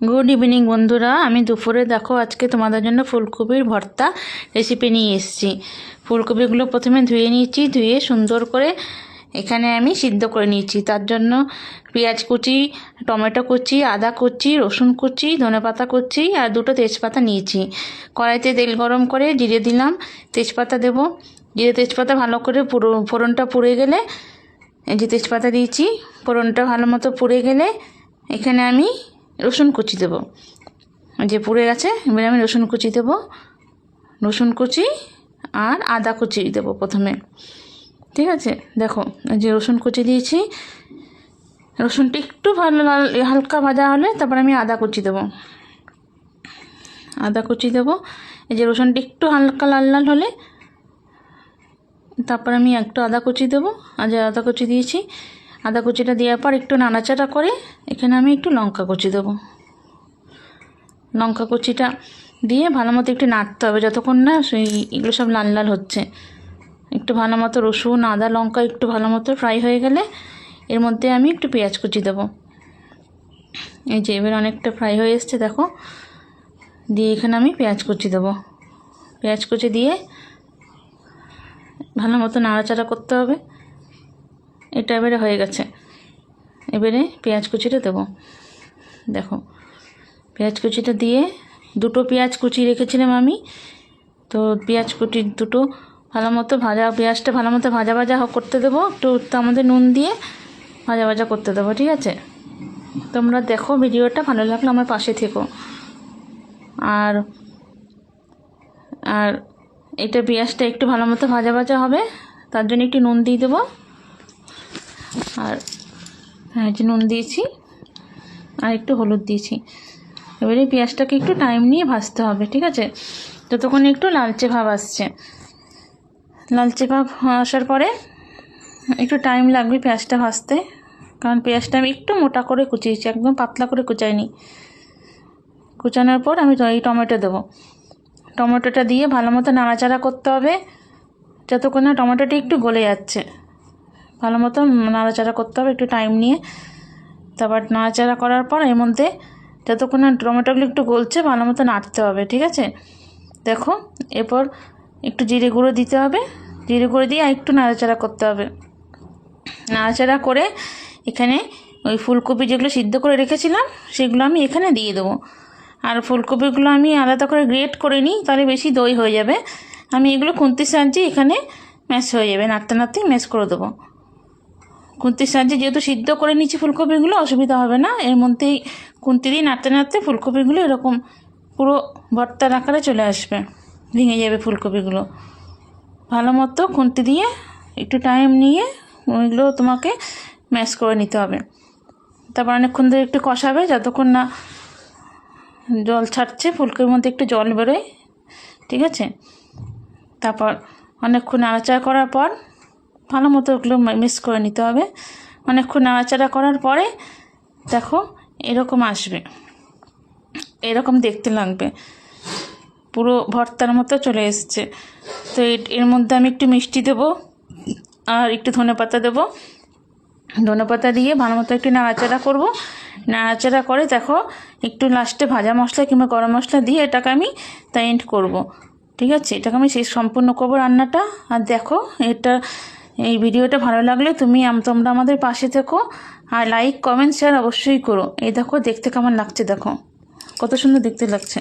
Good evening বন্ধুরা, আমি দুপুরে দেখো আজকে তোমাদের জন্য ফুলকপির ভর্তা রেসিপি নিয়ে এসেছি। ফুলকপিগুলো প্রথমে ধুয়ে নিয়েছি, ধুয়ে সুন্দর করে এখানে আমি সিদ্ধ করে নিয়েছি। তার জন্য পেঁয়াজ কুচি, টমেটো কুচি, আদা কুচি, রসুন কুচি, ধনেপাতা কুচি আর দুটো তেজপাতা নিয়েছি। কড়াইতে তেল গরম করে জিরে দিলাম, তেজপাতা দেব। জিরে তেজপাতা ভালো করে ফোড়নটা পুড়ে গেলে, এই যে তেজপাতা দিয়েছি, ফোড়নটা ভালো মতো পুড়ে গেলে এখানে আমি রসুন কুচি দেবো। যে পুড়ে গেছে, এবারে আমি রসুন কুচি দেবো, রসুন কুচি আর আদা কুচি দেবো প্রথমে। ঠিক আছে, দেখো যে রসুন কুচি দিয়েছি, রসুনটা একটু ভালো হালকা ভাজা হলে তারপর আমি আদা কুচি দেবো। আদা কুচি দেবো, এই যে রসুনটা একটু হালকা লাল লাল হলে তারপর আমি একটু আদা কুচি দেবো। আর যে আদা কুচি দিয়েছি, আদা কুচিটা দেওয়ার পর একটু নাড়াচাড়া করে এখানে আমি একটু লঙ্কা কুচি দেবো। লঙ্কা কুচিটা দিয়ে ভালো মতো একটু নাড়তে হবে যতক্ষণ না সেই এগুলো সব লাল লাল হচ্ছে। একটু ভালো মতো রসুন, আদা, লঙ্কা একটু ভালো মতো ফ্রাই হয়ে গেলে এর মধ্যে আমি একটু পেঁয়াজ কুচি দেবো। এই যে এবার অনেকটা ফ্রাই হয়ে এসছে দেখো, দিয়ে এখানে আমি পেঁয়াজ কুচি দেবো। পেঁয়াজ কুচি দিয়ে ভালো মতো নাড়াচাড়া করতে হবে। এটা এবারে হয়ে গেছে, এবারে পেঁয়াজ কুচিটা দেবো। দেখো পেঁয়াজ কুচিটা দিয়ে, দুটো পেঁয়াজ কুচি রেখেছিলাম আমি, তো পেঁয়াজ কুচি দুটো ভালো মতো পেঁয়াজটা ভালো মতো ভাজা ভাজা করতে দেবো। একটু আমাদের নুন দিয়ে ভাজা ভাজা করতে দেবো। ঠিক আছে, তোমরা দেখো ভিডিওটা, ভালো লাগলে আমার পাশে থেকো। আর আর এটা পেঁয়াজটা একটু ভালো মতো ভাজা ভাজা হবে, তার জন্য একটু নুন দিয়ে দেবো। আর হ্যাঁ, যে নুন দিয়েছি আর একটু হলুদ দিয়েছি। এবারে পেঁয়াজটাকে একটু টাইম নিয়ে ভাজতে হবে। ঠিক আছে, যতক্ষণ একটু লালচে ভাব আসছে। লালচে ভাব আসার পরে একটু টাইম লাগবে পেঁয়াজটা ভাজতে, কারণ পেঁয়াজটা আমি একটু মোটা করে কুচিয়েছি, একদম পাতলা করে কুচাইনি। কুচানোর পর আমি এই টমেটো দেবো। টমেটোটা দিয়ে ভালো মতো নাড়াচাড়া করতে হবে যতক্ষণ না টমেটোটা একটু গলে যাচ্ছে। ভালো মতো নাড়াচাড়া করতে হবে একটু টাইম নিয়ে। তারপর নাড়াচাড়া করার পর এর মধ্যে যতক্ষণ না টমেটোগুলো একটু গলছে ভালো মতো নাড়তে হবে। ঠিক আছে, দেখো এরপর একটু জিরে গুঁড়ো দিতে হবে। জিরে গুঁড়ো দিয়ে একটু নাড়াচাড়া করতে হবে। নাড়াচাড়া করে এখানে ওই ফুলকপি যেগুলো সিদ্ধ করে রেখেছিলাম সেগুলো আমি এখানে দিয়ে দেবো। আর ফুলকপিগুলো আমি আলাদা করে গ্রেট করে নিই, তাহলে বেশি দই হয়ে যাবে। আমি এগুলো খুন্তির সাহায্যে এখানে ম্যাশ হয়ে যাবে, নাড়তে নাড়তেই ম্যাশ করে দেবো। খুন্তির সাহায্যে যেহেতু সিদ্ধ করে নিচ্ছি ফুলকপিগুলো, অসুবিধা হবে না। এর মধ্যেই খুন্তি দিয়ে নাড়তে নাড়তে ফুলকপিগুলো এরকম পুরো ভর্তার আকারে চলে আসবে, ভেঙে যাবে ফুলকপিগুলো। ভালো মতো খুন্তি দিয়ে একটু টাইম নিয়ে ওইগুলো তোমাকে ম্যাশ করে নিতে হবে। তারপর অনেকক্ষণ ধরে একটু কষাবে যতক্ষণ না জল ছাড়ছে, ফুলকপির মধ্যে একটু জল বেরোয়। ঠিক আছে, তারপর অনেকক্ষণ নাড়াচাড়া করার পর ভালো মতো ওগুলো মিক্স করে নিতে হবে। অনেকক্ষণ নাড়াচাড়া করার পরে দেখো এরকম আসবে, এরকম দেখতে লাগবে, পুরো ভর্তার মতো চলে এসছে। তো এর মধ্যে আমি একটু মিষ্টি দেবো আর একটু ধনেপাতা দেবো। ধনেপাতা দিয়ে ভালো মতো একটু নাড়াচাড়া করব। নাড়াচাড়া করে দেখো একটু লাস্টে ভাজা মশলা কিংবা গরম মশলা দিয়ে এটাকে আমি তাই এন্ড করবো। ঠিক আছে, এটাকে আমি শেষ সম্পূর্ণ করবো রান্নাটা। আর দেখো এই ভিডিওটা ভালো লাগলে তোমরা আমাদের পাশে থেকো, আর লাইক, কমেন্ট, শেয়ার অবশ্যই করো। এই দেখো দেখতে কেমন লাগছে, দেখো কত সুন্দর দেখতে লাগছে।